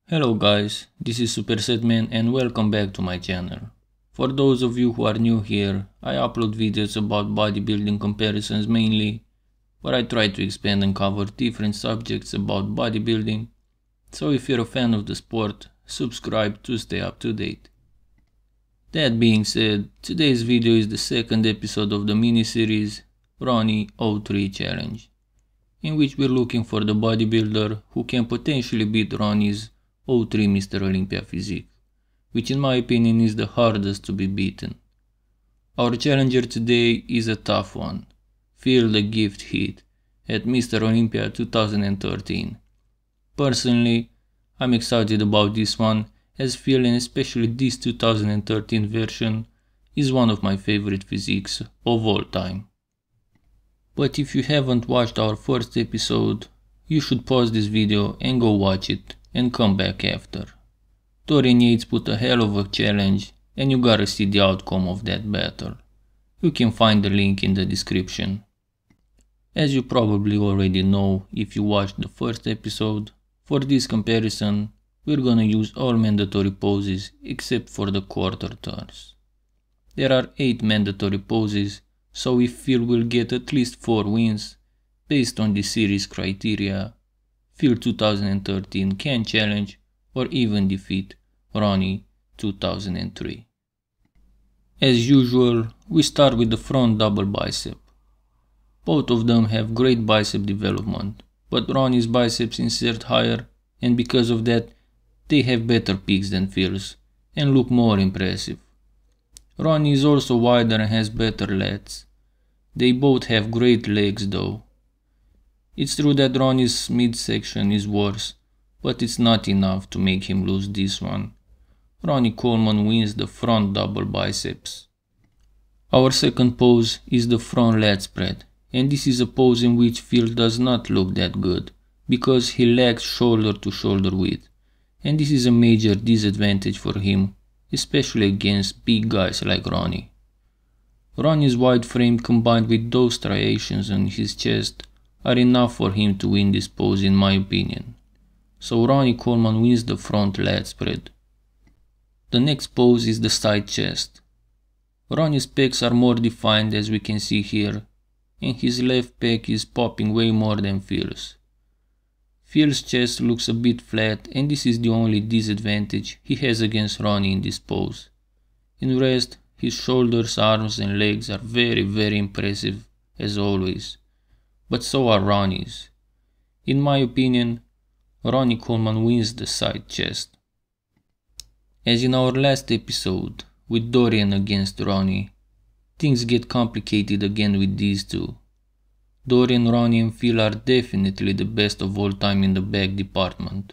Hello guys, this is Supersetman and welcome back to my channel. For those of you who are new here, I upload videos about bodybuilding comparisons mainly, where I try to expand and cover different subjects about bodybuilding, so if you're a fan of the sport, subscribe to stay up to date. That being said, today's video is the second episode of the miniseries Ronnie 03 Challenge, in which we're looking for the bodybuilder who can potentially beat Ronnie's 03 Mr. Olympia physique, which in my opinion is the hardest to be beaten. Our challenger today is a tough one, Phil the Gift Heath at Mr. Olympia 2013. Personally, I'm excited about this one as Phil, and especially this 2013 version, is one of my favorite physiques of all time. But if you haven't watched our first episode, you should pause this video and go watch it and come back after. Dorian Yates put a hell of a challenge and you gotta see the outcome of that battle. You can find the link in the description. As you probably already know if you watched the first episode, for this comparison we're gonna use all mandatory poses except for the quarter turns. There are 8 mandatory poses, so if Phil will get at least 4 wins, based on the series criteria, Phil 2013 can challenge or even defeat Ronnie 2003. As usual, we start with the front double bicep. Both of them have great bicep development, but Ronnie's biceps insert higher, and because of that, they have better peaks than Phil's and look more impressive. Ronnie is also wider and has better lats. They both have great legs though. It's true that Ronnie's midsection is worse, but it's not enough to make him lose this one. Ronnie Coleman wins the front double biceps. Our second pose is the front lat spread, and this is a pose in which Phil does not look that good, because he lacks shoulder to shoulder width, and this is a major disadvantage for him, especially against big guys like Ronnie. Ronnie's wide frame combined with those striations on his chest are enough for him to win this pose in my opinion. So Ronnie Coleman wins the front lat spread. The next pose is the side chest. Ronnie's pecs are more defined as we can see here, and his left pec is popping way more than Phil's. Phil's chest looks a bit flat, and this is the only disadvantage he has against Ronnie in this pose. In the rest, his shoulders, arms and legs are very impressive as always. But so are Ronnie's. In my opinion, Ronnie Coleman wins the side chest. As in our last episode, with Dorian against Ronnie, things get complicated again with these two. Dorian, Ronnie and Phil are definitely the best of all time in the back department.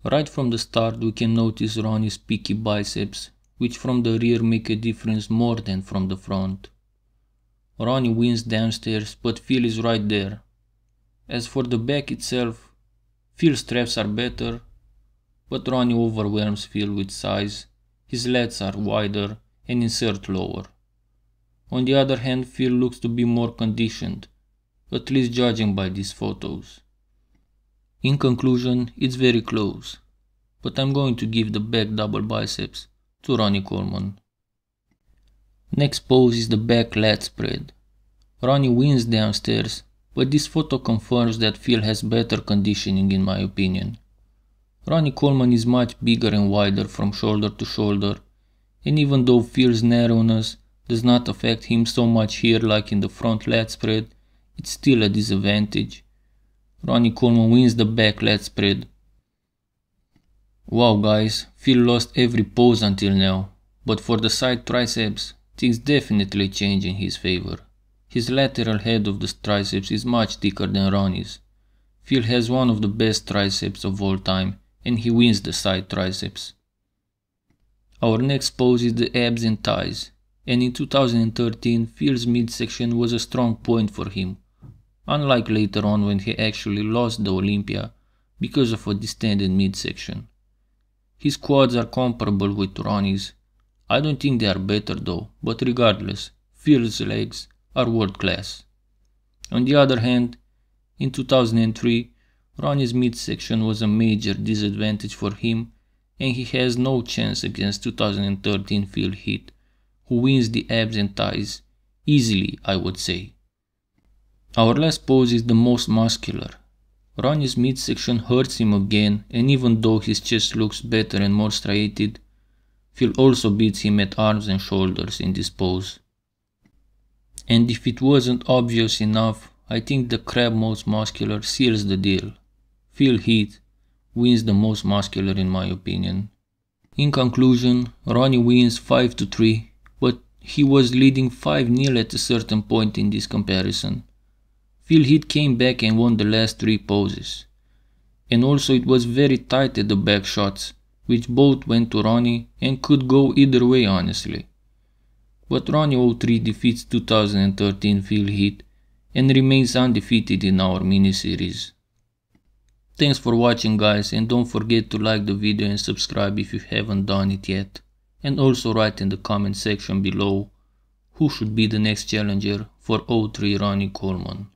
Right from the start we can notice Ronnie's peaky biceps, which from the rear make a difference more than from the front. Ronnie wins downstairs, but Phil is right there. As for the back itself, Phil's traps are better, but Ronnie overwhelms Phil with size, his lats are wider and insert lower. On the other hand, Phil looks to be more conditioned, at least judging by these photos. In conclusion, it's very close, but I'm going to give the back double biceps to Ronnie Coleman. Next pose is the back lat spread. Ronnie wins downstairs, but this photo confirms that Phil has better conditioning in my opinion. Ronnie Coleman is much bigger and wider from shoulder to shoulder, and even though Phil's narrowness does not affect him so much here like in the front lat spread, it's still a disadvantage. Ronnie Coleman wins the back lat spread. Wow guys, Phil lost every pose until now, but for the side triceps, things definitely change in his favor. His lateral head of the triceps is much thicker than Ronnie's. Phil has one of the best triceps of all time, and he wins the side triceps. Our next pose is the abs and thighs, and in 2013 Phil's midsection was a strong point for him, unlike later on when he actually lost the Olympia because of a distended midsection. His quads are comparable with Ronnie's. I don't think they are better though, but regardless, Phil's legs are world class. On the other hand, in 2003, Ronnie's midsection was a major disadvantage for him, and he has no chance against 2013 Phil Heath, who wins the abs and thighs, easily I would say. Our last pose is the most muscular. Ronnie's midsection hurts him again, and even though his chest looks better and more striated, Phil also beats him at arms and shoulders in this pose. And if it wasn't obvious enough, I think the crab most muscular seals the deal. Phil Heath wins the most muscular in my opinion. In conclusion, Ronnie wins 5-3, but he was leading 5-0 at a certain point in this comparison. Phil Heath came back and won the last 3 poses. And also it was very tight at the back shots, which both went to Ronnie and could go either way honestly. But Ronnie 03 defeats 2013 Phil Heath and remains undefeated in our miniseries. Thanks for watching guys, and don't forget to like the video and subscribe if you haven't done it yet. And also write in the comment section below who should be the next challenger for 03 Ronnie Coleman.